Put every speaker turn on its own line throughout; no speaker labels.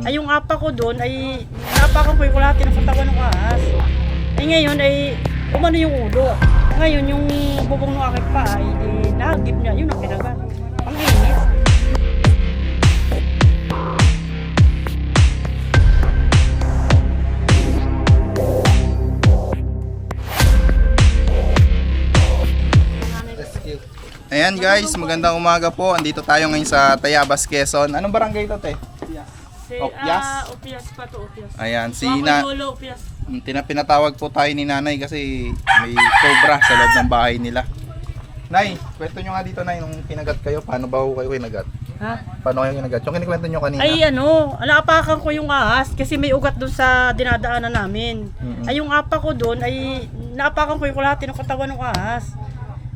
Ay yung apa ko doon ay napakan ko yung kulati ng katawan ng ahas. Ay ngayon ay umano yung ulo. Ngayon yung bubong ng aking paa ay nahagip niya. Yun ang kinagat. Ang init.
Ayan guys, magandang umaga po. Andito tayo ngayon sa Tayabas, Quezon. Anong barangay ito, te? Opias?
Opias pa to, Opias.
Ayan,
Lolo, Opias.
pinatawag po tayo ni nanay kasi may cobra sa loob ng bahay nila. Nay, kwento nyo nga dito, Nay, nung kinagat kayo. Paano ba kayo kinagat?
Ha?
Paano kayo kinagat? Yung kinikwento nyo kanina.
Ay alapakan ko yung ahas kasi may ugat doon sa dinadaanan namin. Ay yung apa ko doon ay naapakan ko yung kulati ng katawan ng ahas.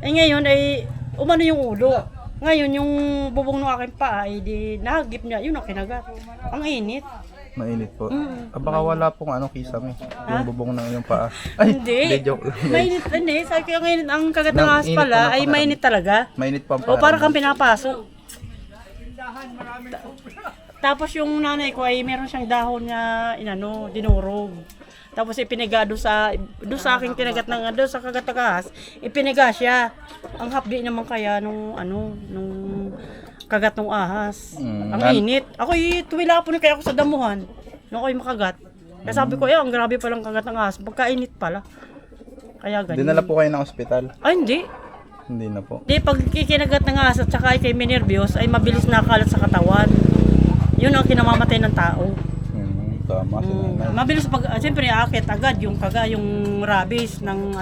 Ay ngayon ay umano yung ulo. Ngayon yung bubong ng aking paa ay nahagip niya. Yun ang kinagat. Ang init.
Mainit po. Baka wala pong kisame. Yung bubong ng iyong paa.
Hindi.
Joke lang.
Mainit, hindi. Sabi ko ngayon, ang kagat ng ahas
Init
pala
pa
ay mainit talaga.
Mainit pa ang
O para kang pinapasok. Tapos yung nanay ko ay meron siyang dahon na dinurog. Tapos ipiniga doon sa aking kinagat ng doon sa kagat ng ahas, ipiniga siya. Ang hapdi naman kaya nung kagat ng ahas. Ang init. Ako tuwila po kaya ako sa damuhan. Nung ako'y makagat. Kaya sabi ko, ang grabe palang kagat ng ahas. Pagkainit pala. Kaya ganyan.
Dinala po kayo ng ospital?
Ay, hindi.
Hindi na po.
Di, pag kinagat ng ahas at saka ay kay minervyos, ay mabilis nakalat sa katawan. Yun ang kinamamatay ng tao.
Tama,
Mabilis siyempre aakit agad yung rabies ng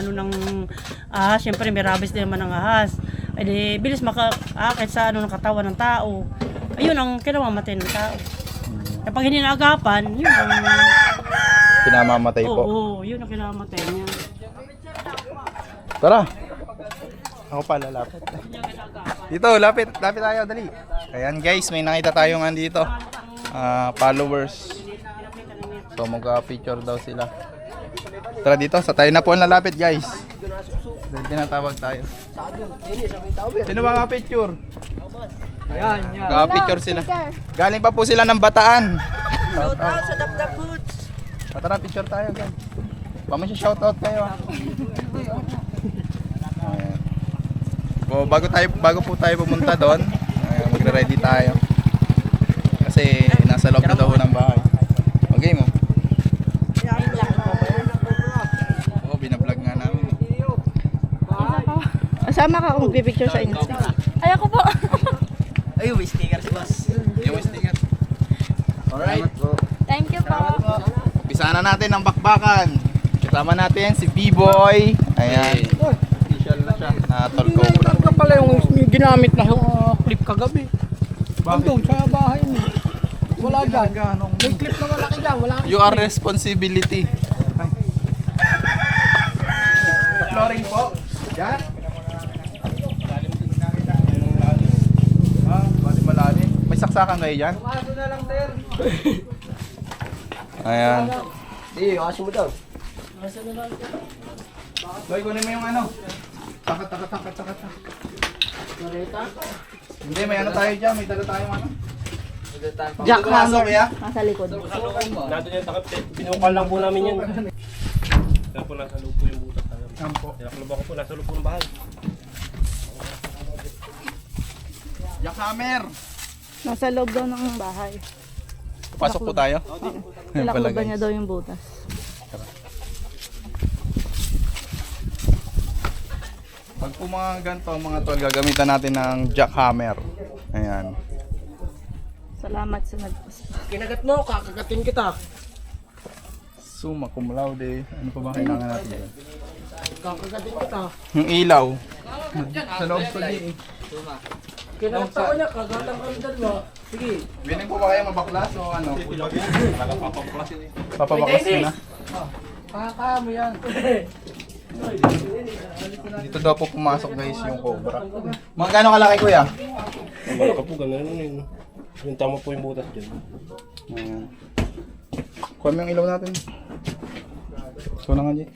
ahas. Siyempre may rabies din naman ng ahas. Ay di, bilis makaakit sa ng katawan ng tao. Ayun ang kinamamatay ng tao. Kapag hindi naagapan, yun ang
pinamamatay po.
Oo, yun ang kinamamatay niya.
Tara. Ako pa lalapit. Dito, lapit tayo, dali. Ayan guys, may nakita tayong andito. Followers. So magka-picture daw sila. Tara dito, sa tayo na po ang lalapit guys. Dahil tinatawag tayo. Sino ba ka-picture?
Yan.
Ka-picture sila. Galing pa po sila ng Bataan.
Shout out sa Dapdap Foods.
Tara, picture tayo guys. Pamasya shoutout kayo. Ayan. So, bago po tayo pumunta doon, magre-ready tayo. Kasi nasa loob na daw ng bahay. Okay mo? Oo, binablog nga namin.
Asama ka kung magpipicture sa inyo.
Ay, ako po.
Ay, may sticker si boss.
Yung sticker. Alright.
Thank you po.
Umpisa na natin ang bakbakan. Kasama natin si B-Boy. Ayan. Official na siya. Tol Cobra.
Ito pala yung ginamit na clip kagabi.
Bakit?
Doon sa bahay mo. Wala dyan. May clip na malaki dyan. Wala.
Your responsibility. Flooring po. Yan. Bali malalim. May saksakan kayo dyan?
Aso na lang, sir.
Ayan.
Hindi, aso mo daw.
Boy, kunin mo yung Takat. Hindi, may tayo dyan. May dala tayong
Jackhammer.
Kaya?
Nasa likod.
Natin yung takap, pinukal lang po namin yan. Kaya po nasa loob po yung butas tayo.
Kampo.
Kinaklaba ko po, nasa loob po ng bahay.
Jackhammer!
Nasa loob daw ng bahay.
Pasok po tayo.
Nilakloban niya daw yung butas.
Pag po mga ganito, mga tol, gagamitan natin ng jackhammer. Ayan.
Salamat sa nagpasok.
Kinagat mo, kakagatin kita.
Summa cum laude. Ano pa ba kailangan natin yan?
Kakagatin kita.
Yung ilaw. Sa loob ko di.
Kinagat ako niya, kagatan kami dalawa. Sige.
Binig po ba kayo mabaklas o ano? Papabaklas ko na.
Kaka mo yan.
Dito daw po pumasok guys yung cobra. Mga gano'ng kalaki kuya?
Bala ka po, gano'n yun. Yung tama po yung butas dyan.
Ayan. Kuha mo yung ilaw natin. Ito na nga dyan.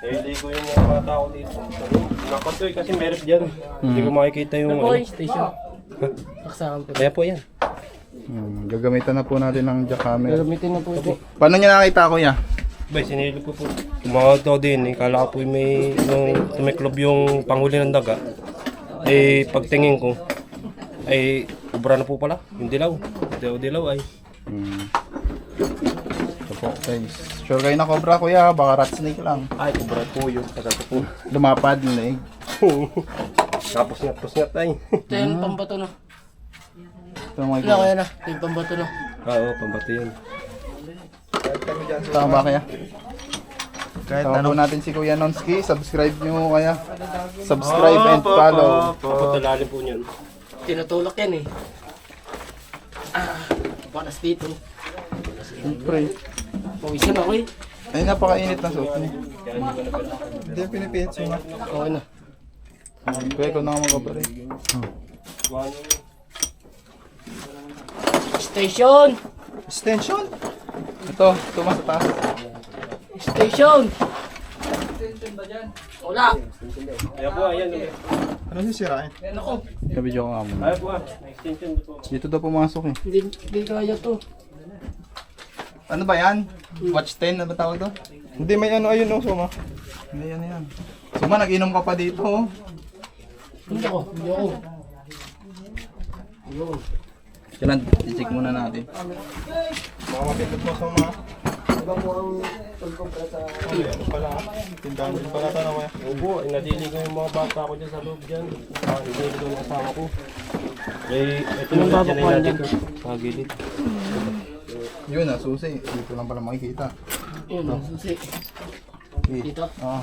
Hindi ko yung mga tao dito. Nakatoy kasi meron dyan. Hindi ko makikita yung
Police station. Saksakan po.
Kaya po yan.
Gagamitan na po natin ng jackhammer.
Gamitin na po ito.
Paano niya nakita, kuya?
Bay, sinilip ko po. Tumawag daw din. Kala ko po may tumiklob yung panghuli ng daga. Eh, pagtingin ko, ay ubra na po pala. Yung dilaw. Dilaw ay.
Ito po, guys. Sure kayo na cobra, kuya. Baka rat snake lang.
Ay, ubra po yun. Tagal ko po.
Lumapad yung leg.
Tapos nga ay.
Ito yung pambato na.
Ito mga
Wala kaya na. Ito yung pambato na.
Oo, pambato yun.
Tama ba kaya? Kahit ano natin si Kuya Nonski, subscribe nyo kaya. Subscribe and follow.
Kapag lalim po niyan.
Tinutulak yan eh. Panas dito.
Siyempre.
Pawisan ako eh.
Ay, napakainit na suot niya. Hindi yung pinipihit siya.
Okay na.
Kaya ko na nga mag-operate.
Station!
Extension? Ito mas sa taas.
Station! Wala!
Ayan po, ayan.
Ano yung sirain?
Ako,
Kabidyo ko nga muna.
Ayan po, extension po.
Dito daw pumasok eh.
hindi kaya to.
Ano ba yan? Watch 10 na ba tawag to?
Hindi, may ano ayun no, Suma.
Hindi yan. Suma, nag-inom ka pa dito. Oh.
Hindi ako.
Kailan, i-check muna natin.
Baka mapindot mo, Suma. Ano pala? Tindahan din pala ito na kaya.
Opo, inadiligaw yung mga bata ko dyan sa loob dyan. Inadiligaw yung asawa ko. Eh, ito yung dyan ay natin ko. Sa gilid.
Yun ah, susi. Dito lang pala makikita.
Yun, susi. Dito?
Oo.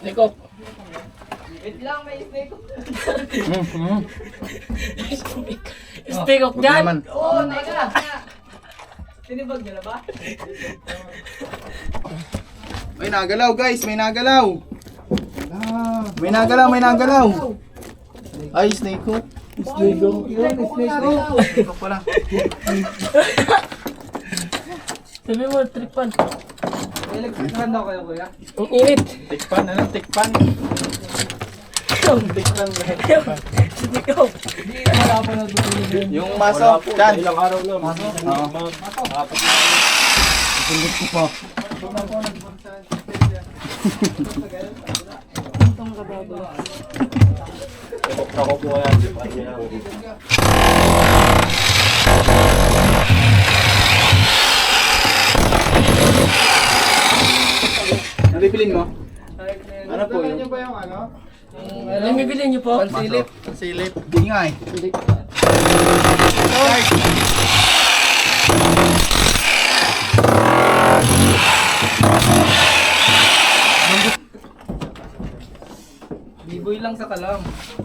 Niko. Stick of
Huwag
dyan!
naman. May nagalaw guys, may nagalaw. May nagalaw. Ay, snake hook. Snake hook pala.
Sabi mo, tripan. Ang init.
Tikpan, ano? Tikpan.
Niko.
Yung maso, dyan.
Ilang araw na.
Oo. Sundot ko po.
Ito ko po kaya. Paano niya lang.
Nabibilin mo? Ano po yun?
Ano yung bibili niyo po?
Pansilip. Pansilip. Hindi nga eh.
Hindi.
Biboy lang sa kalam.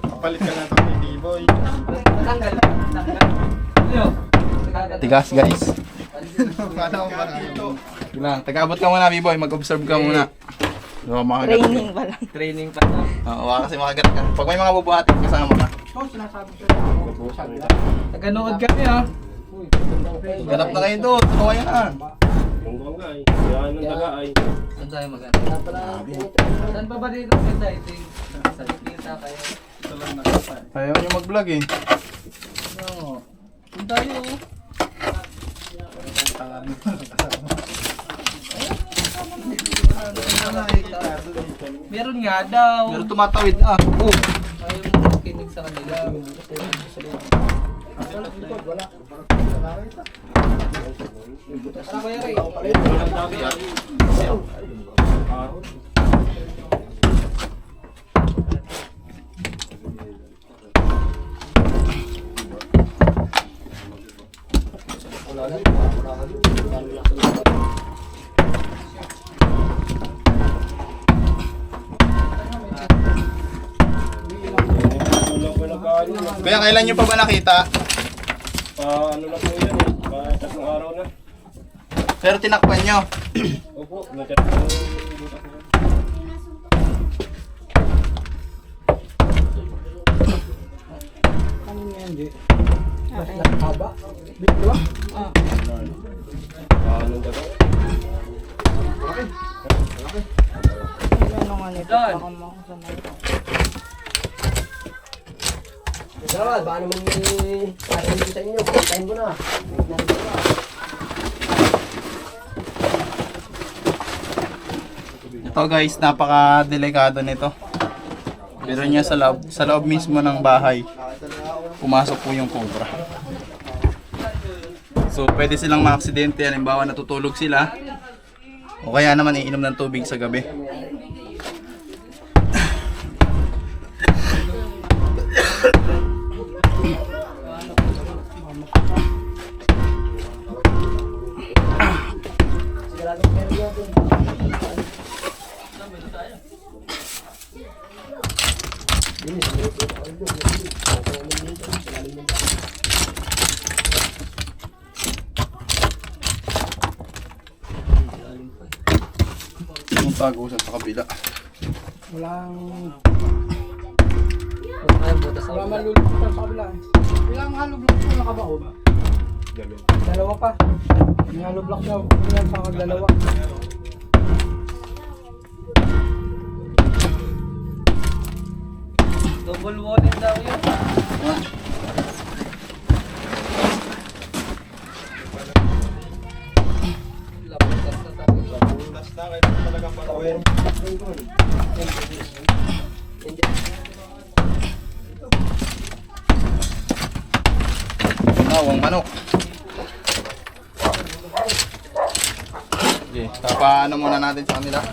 Kapalit ka na ito ni B-Boy.
Tigas guys.
Paano ko ba ito?
Sige lang, taga-abot ka muna B-boy, mag-observe ka muna. So, makagat.
Training pa lang.
Training pa.
Oo, kasi makagat ka. Pag may mga bubuhatin, kasama ka.
Naganood kami ha.
Ganap na kayo doon, tumawa yan ah.
Yung bangga ay. Yan ang daga ay.
Saan tayo maganda? Saan pa ba dito sa dating? Sa kita kayo.
Ayaw nyo mag-vlog eh.
Saan tayo? Meron nga daw.
Pero tumatawid ah. Oh.
Ayaw mo makinig sa kanila.
Walang ko nagkaano.
Kuya, kailan nyo pa ba nakita?
Ano na po yan eh. 3 araw na.
Pero tinakpan nyo.
Opo, nagkat po.
Haba. Di ba?
Anong daga?
Ano nga nito? Baka makasamay.
Daral, baka naman kain sa inyo. Kain mo na.
Ito guys, napaka-delikado nito. Pero niya sa loob mismo ng bahay, pumasok po yung cobra. So pwede silang maaksidente, halimbawa natutulog sila, o kaya naman iinom ng tubig sa gabi. Yung tagusan sa kabila.
Walang malulog sa kabila. Ilang hollow block po nakabaon? Dalawa pa. Yung hollow block na ilan pa dalawa.
Double wallet daw yun.
Nawang manok. Okay, paano muna natin sa kanila?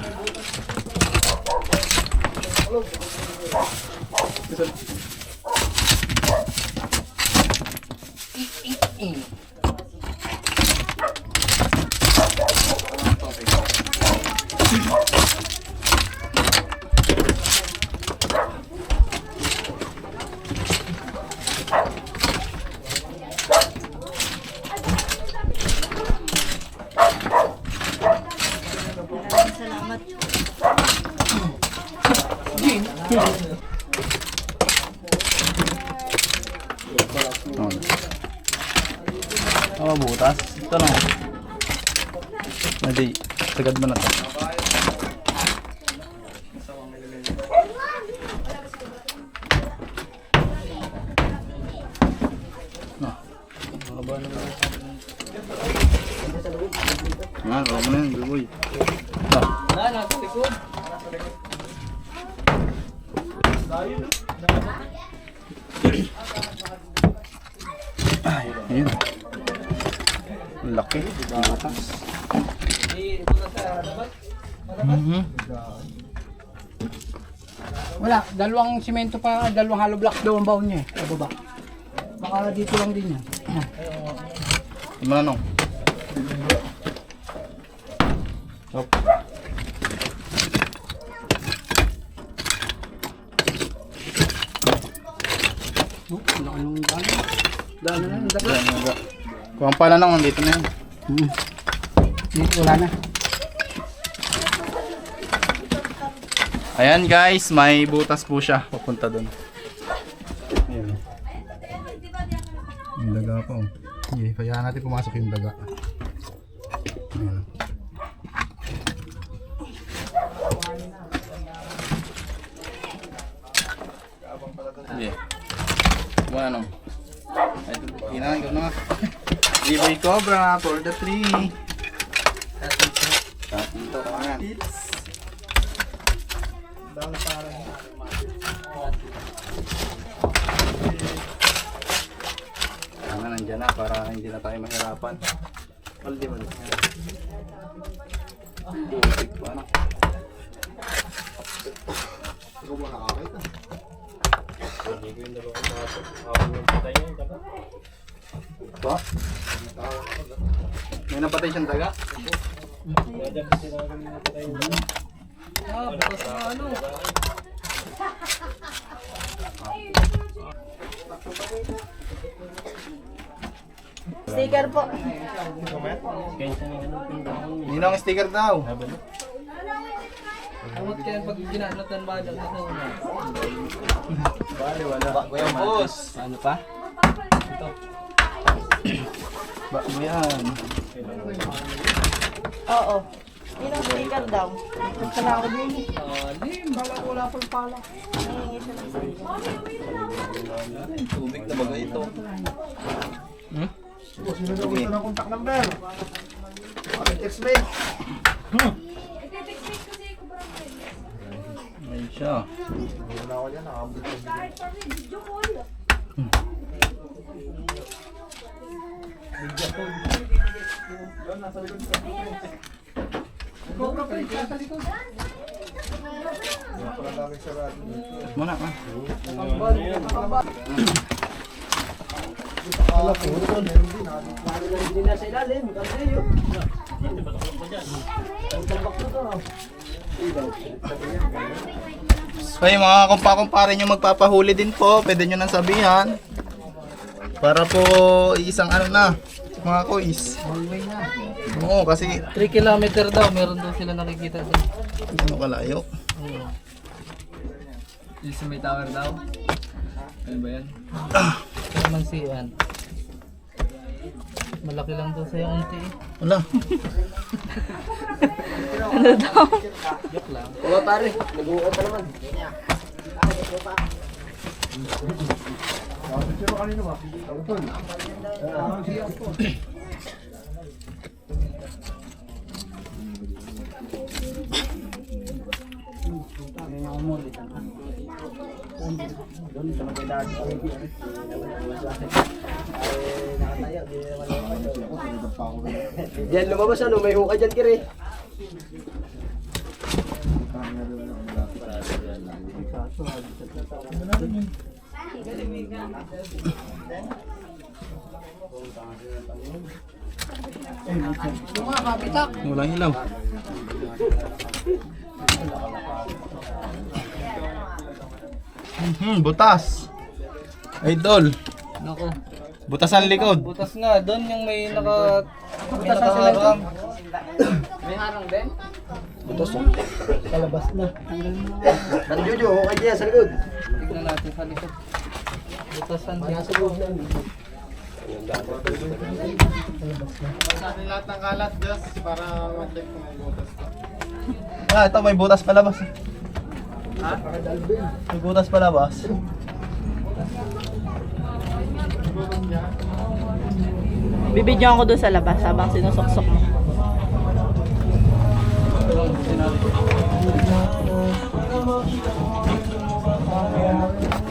Salamat.
Butas. Ito no. Hindi, sagad mo na to. Yan, kaya mo na yan, buboy. Ito.
Nasa likod.
Ayun. Laki. Butas.
Wala, dalawang simento pa, dalawang hollow block daw ang baon niya eh. Sa baba. Baka dito lang din yan. Yan.
Manong.
Oh, laki nung daan. Daan na lang, dapat.
Kung ang pala nang nandito na yan.
Dito wala na.
Ayan guys, may butas po siya. Papunta doon. Ayan. Yung daga pa oh. Sige, kaya natin pumasok yung daga. Ayan. Sige. Buwan ano? Ito, kailangan ko na. Giveaway Cobra for the tree. Dito ka nga. Tama, nandyan na para hindi na tayo mahirapan. Maldi mo. Butik pa na. Ikaw ba nakakita?
Hindi ko yung dalawang pasok. Ako yung patay niya yung daga.
Ba? May napatay siyang daga?
Dyan kasi namin yung patay niya.
Bukas na ano.
Sticker po.
Ninong sticker daw.
Amot kaya pag ginanatan ba dyan sa una?
Kuya boss.
Ano pa?
Bago yan.
Oo. Yun ang sticker daw.
Alim, bala ko wala pang pala.
Tubig na baga ito.
Sino daw gusto ng contact number? Text mate.
Ayun siya.
Wala ko yan, nakabot ko.
Muna ka. So yung mga kumpa-kumpare nyo magpapahuli din po, pwede nyo nang sabihan. Para po isang ano na, mga kuis. Oo, kasi
3 kilometer daw, meron daw sila nakikita doon.
ano kalayo.
Yung sa may tower daw. Ano ba yan? Ano man siyan? Malaki lang daw sa'yo unti eh.
Wala.
Joke lang.
Oo pare, nag-uot pa naman.
Sino kanino ba? Tol.
Diyan lumabas ano, may hukay dyan kiri.
Walang ilaw. Butas. Idol.
Nako.
Butas ang likod.
Butas nga, doon yung may nakaharang. May harang din?
Palabas na. Ano Jojo, hukay dyan sa likod.
Tignan natin sa likod. Butasan din.
Sa likod na.
Sa atin lahat ng kalat, just para mag-check kung may butas ka.
Ah, ito may butas palabas. May butas palabas.
Bibidyoan ko doon sa labas habang sinusuksok mo.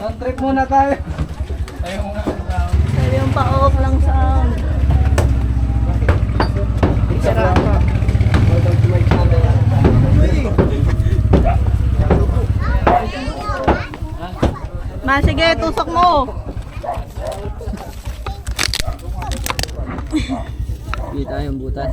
Long trip muna tayo.
Sabi yung pa-off lang sound. Sarap. Ma, sige, tusok mo.
Kita yung butas.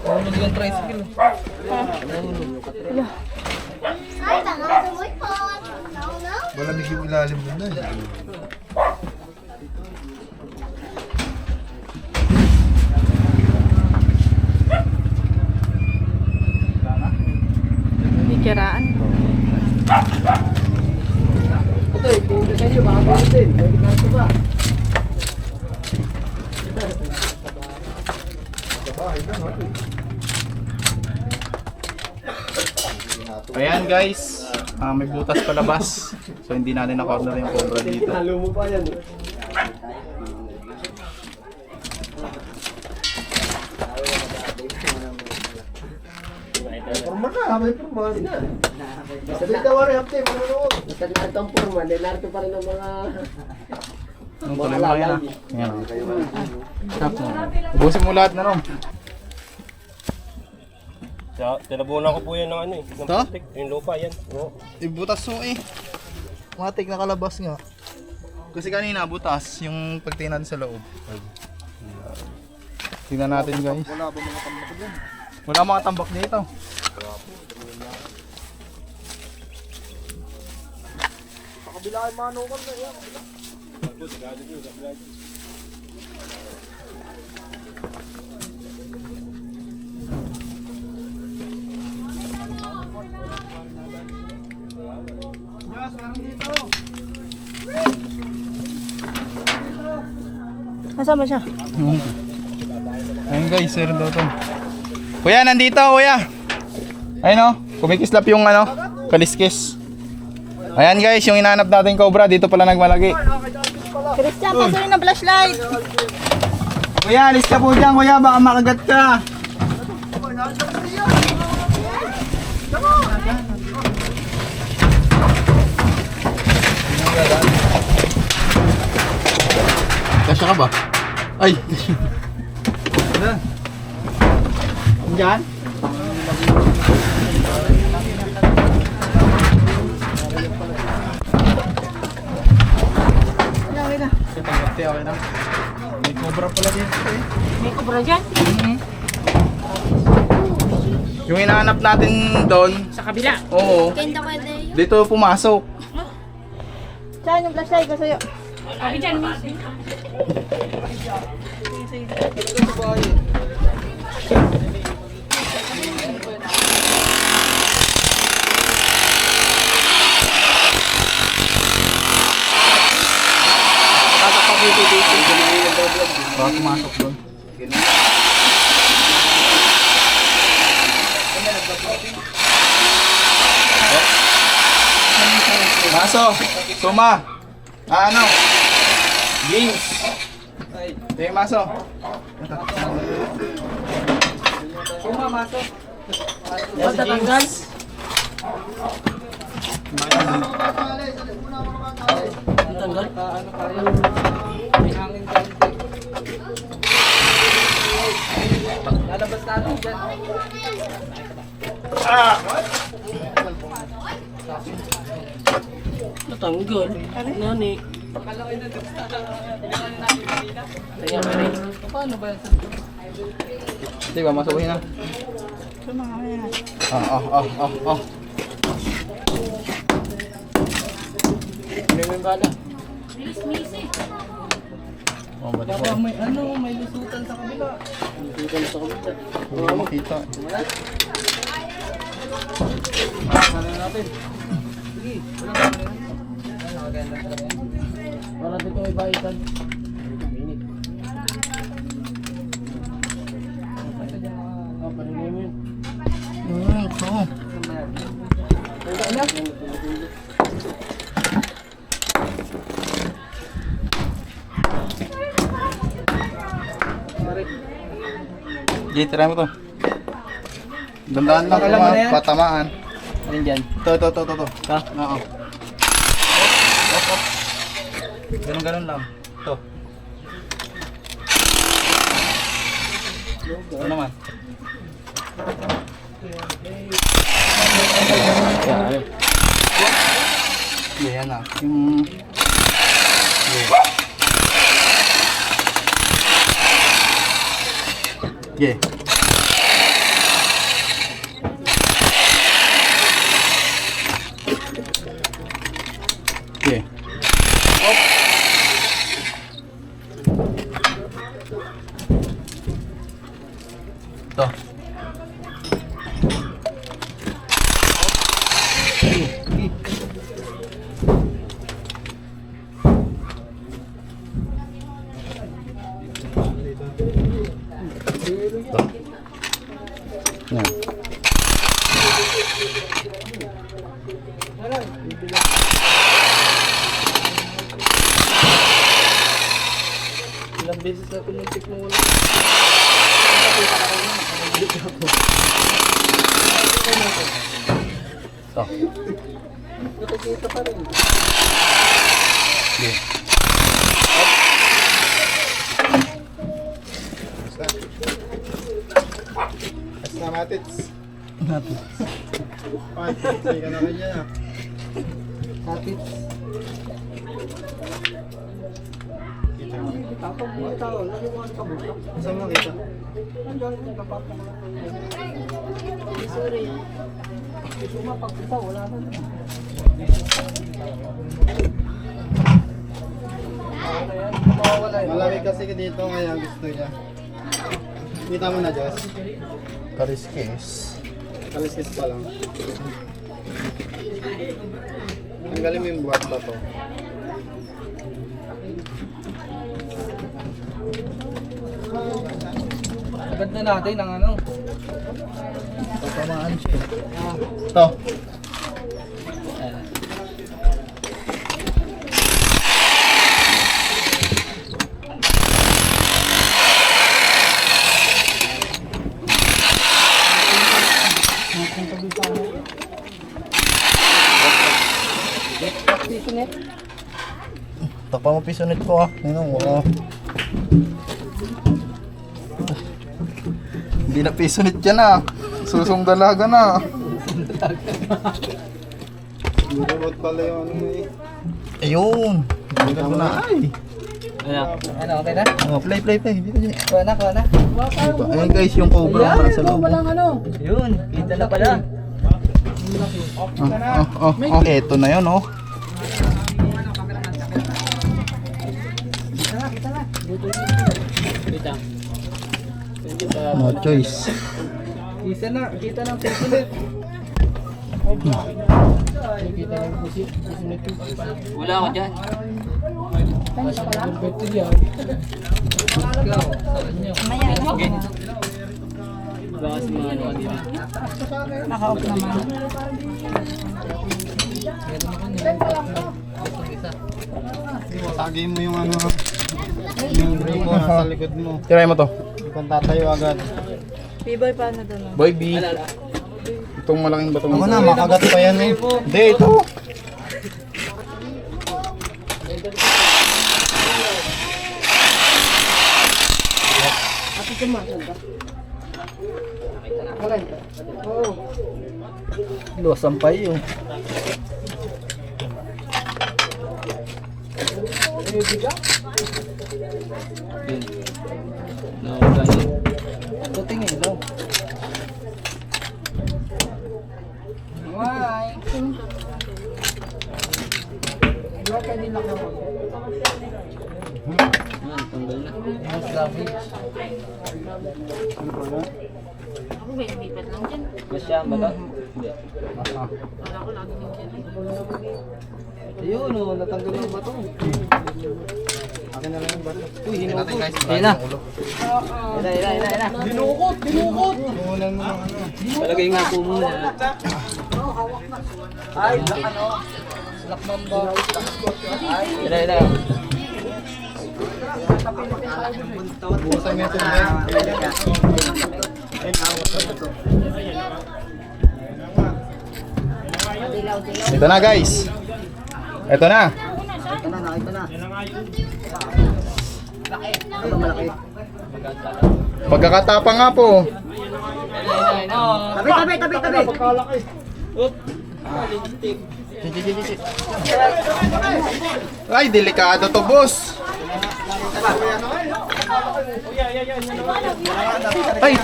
Nahulog yung tricycle.
Ay, tanga sa mo po. No.
Malamig yung ilalim mo na eh.
Bikiraan.
Ito eh, kung sa inyo, baka tulad din. Pwede ka ito ba?
Ayan guys, may butas palabas. So hindi natin na-corner yung cobra dito.
Halo mo pa yan.
Forma na, may forma.
Basta dito wari hapte, manonood. Basta narito ang forma, dahil narito pa rin ang mga...
Ang tuloy mo lang yan ah. Ayan. Ubusin mo lahat na ron.
Tinabunan ko po yan ng ano eh. Ng
To?
plastic. Yung lupa yan. Oo.
Ibutas mo eh. Matik nakalabas nga. Kasi kanina butas yung pagtingnan sa loob. Tingnan natin guys. Wala ba mga tambak dyan? Wala mga tambak dito.
Nasaan ba siya?
Ayun guys, sir daw to. Kuya, nandito kuya. Ayun o, kumikislap yung ano, kaliskis. Ayan guys, yung hinahanap natin cobra, dito pala nagmalagi.
Christian, pasunin ng flashlight.
Kuya, alis ka po dyan kuya, baka makagat ka. Kasya ka ba? Ay! Diyan? Okay na. May cobra pala dito eh.
May kubra dyan.
Yung hinahanap natin doon,
Sa kabila.
oo,
Ganda ko na
dito pumasok.
Saan yung flashlight ko sa'yo? Sabi dyan, miss.
Baka pumasok doon. Maso, Suma. Ano? Games. Hey, Maso.
Matatanggal.
Lalabas natin dyan.
Natanggal. Nani.
Paano ba yan?
Di ba, masukin na. Oh.
Ano yung bala?
Oh, balik
Baka
ko.
may ano, may lusutan sa kabila. Lusutan sa kabila.
Hindi ko makita.
Ano natin? Sige, wala na yan. Nakaganda talaga yan. Para dito may baitan. Minit. Parinig mo yun.
Ito.
Wala na?
Sige, try mo to. Dandaan lang
Alam mo na yan?
patamaan.
Ayun dyan.
To.
Ha?
Oo. Op. Ganun lang. To. Ito naman. Yan na. Yung... Yeah. Yeah. To. Yan.
Ilang beses na pumuntik mo wala.
To.
Nakikita pa rin.
Yeah.
Basta matits.
natin.
Sige ka na rin yan ah.
Kapit.
Saan mo kita? Malamig kasi dito kaya gusto niya. Kita mo na, Jess.
Kariskis.
Kaliskis pa lang. Tanggalin mo yung buhat pa to.
Agad na natin ang ano.
Tatamaan siya. Ito. Tapa mo pisonit ko ah. Ano mo? Hindi na pisonit yan ah. Susong dalaga na.
Robot pala yung ano mo eh.
Ayun. Hindi ko na ay.
Ano, okay na?
Oh, play. Dito dyan.
Kuha na.
Diba? Ayun guys, yung cobra na sa loob.
ano. Yun, kita na pala.
Eto na yun oh. No choice.
Kita ng pusit. Wala ako dyan.
Tagay mo yung ano. Yung grupo nasa likod mo.
Tiray mo to.
Hindi kang tatayo agad.
Piboy pa na doon.
Boy B. Itong malaking batong.
Ako na, makagat pa yan eh.
Hindi, ito. Luwasan pa yun.
Tingin daw. Why? Wala ka din ako. Tanggal na. Mas labi.
Ako may lumipat lang dyan.
Masya ba ba? Hindi.
Wala ko lagi din dyan.
Ayun oh, natanggal yung bato.
Akin na lang yung bato.
Uy, hinukot.
guys.
Ayun na. Ayun na. Dinukot!
Kukunan mo ng ano.
Palagay nga po muna. Ay, ano? Lakman ba? Ayun na.
Bukasan mo yung tubig.
Ito na guys. Ito na. Pagkakatapa nga po.
Tabi.
Ay, delikado to boss. Ay!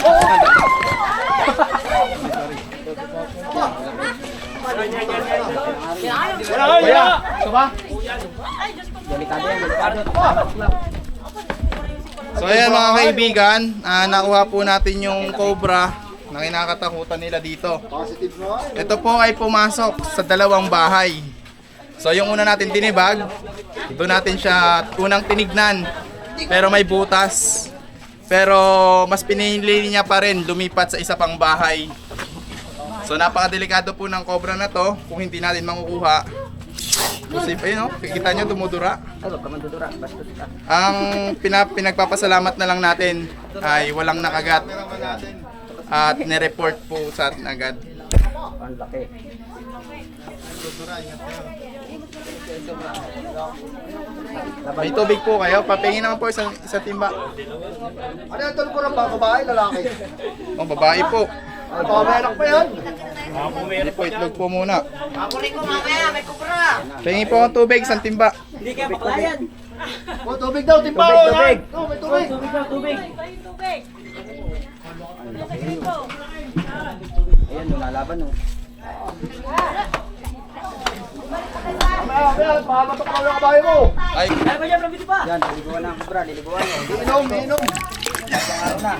Kuya! Ito ba? So ayan mga kaibigan, nakuha po natin yung cobra na kinakatakutan nila dito.
Positive mo?
Ito po ay pumasok sa dalawang bahay. So yung una natin tinibag, doon natin siya unang tinignan. Pero may butas. Pero mas pinili niya pa rin lumipat sa isa pang bahay. So napakadelikado po ng cobra na to kung hindi natin makukuha. Kasi ayun, kikita nyo dumudura. Ang pinagpapasalamat na lang natin ay walang nakagat at nireport po sa atin agad.
Ang laki.
May tubig po kayo, papingin naman po isa timba.
Ano yung tulpo ng babae, lalaki?
O babae po.
Baka may anak pa yan.
Hindi po, itlog po muna. Pakunin ko mamaya, may kubra. Pengi po ang tubig, isang timba.
Oh, tubig daw, timba. Tubig. Oh, may tubig.
Ayan, lalaban oh.
Mamaya, pahabatok ka ng kabayo mo.
Ay,
Yan, liliguan na ang kubra, liliguan nyo.
Inom.
Araw na.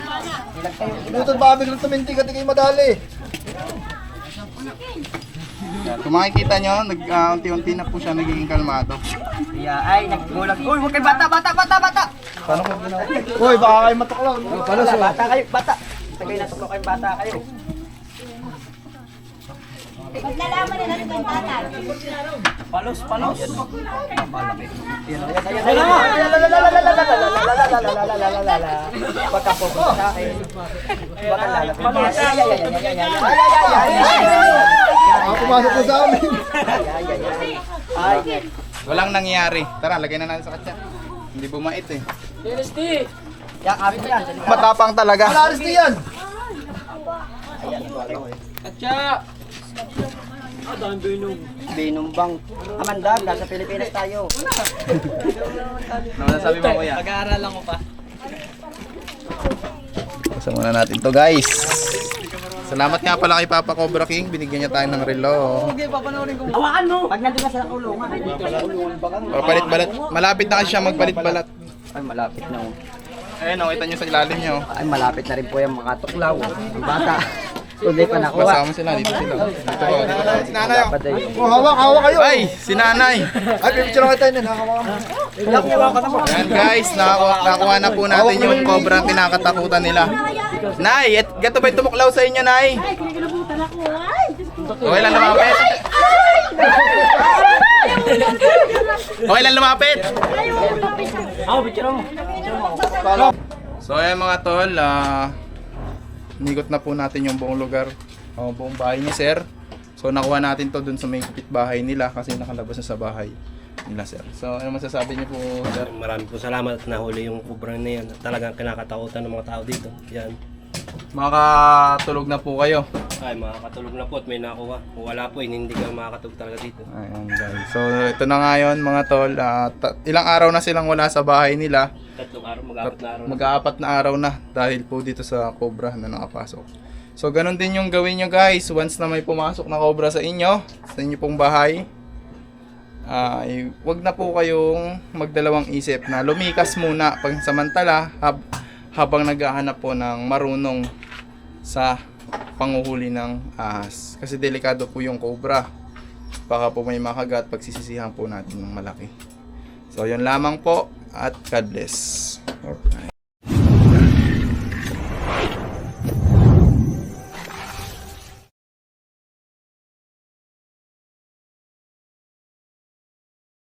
Ilag kayo.
Inutan ba biglang tumintig at kayo madali.
kung makikita nyo, unti-unti na po siya nagiging kalmado.
Yeah, ay, naggulag. Uy, huwag kayo bata!
Paano ko ginawa?
Hoy, baka kayo matuklaw.
Bata kayo, bata. Tagay na tuklo kayong bata kayo.
Paglalaman nila ng tatay.
Palos. Baka po sa akin. Baka lalapit.
Baka pumasok ko sa amin.
Ay,
Walang nangyari. Tara, lagay na natin sa katsa. Hindi bumait eh.
yan, kapit mo yan.
Matapang talaga.
Alaris na yan.
Binumbang. Amanda, nasa Pilipinas tayo.
Ano nasabi mo kuya?
Pag-aaralan ko pa.
Basta muna natin to guys. Salamat nga pala kay Papa Cobra King. Binigyan niya tayo ng relo.
Hawakan mo! Pag nandun ka sa kulungan.
Papalit balat. Malapit na kasi siya magpalit balat.
Ay, malapit na.
Ayun, nakita niyo sa ilalim niyo.
Ay, malapit na rin po yung mga tuklaw. Ang bata. Kundi pa nakuha.
Kasama sila, dito sila. Dito ko, dito ko. Si nanay oh.
Patay.
Oh, hawak kayo.
Ay, si nanay.
Ay, pipicture ako tayo. Nakahawa mo.
Ayan guys, nakuha na po natin yung cobra ang kinakatakutan nila. Nay, gato ba'y tumuklaw sa inyo, Nay? Okay lang lumapit. Okay lang lumapit. So ayan mga tol, nikot na po natin yung buong lugar, buong bahay ni Sir. So nakuha natin to dun sa may kapitbahay nila kasi nakalabas na sa bahay nila, Sir. So ano masasabi niyo po, Sir?
Maraming po salamat at nahuli yung kubra na yan. Talagang kinakatakutan ng mga tao dito. Yan.
Makakatulog na po kayo.
Ay, makakatulog na po at may nakuha. Kung wala po, hindi ka makakatulog talaga dito.
Ayan guys. So ito na ngayon mga tol, ilang araw na silang wala sa bahay nila.
Tatlong araw, mag-apat na araw na.
Mag-aapat na araw na dahil po dito sa cobra na nakapasok. So ganun din yung gawin nyo guys. Once na may pumasok na cobra sa inyo pong bahay, wag na po kayong magdalawang isip na lumikas muna pagsamantala habang naghahanap po ng marunong sa panguhuli ng ahas. Kasi delikado po yung cobra. Baka po may makagat pagsisisihan po natin ng malaki. So yun lamang po at God bless. Alright.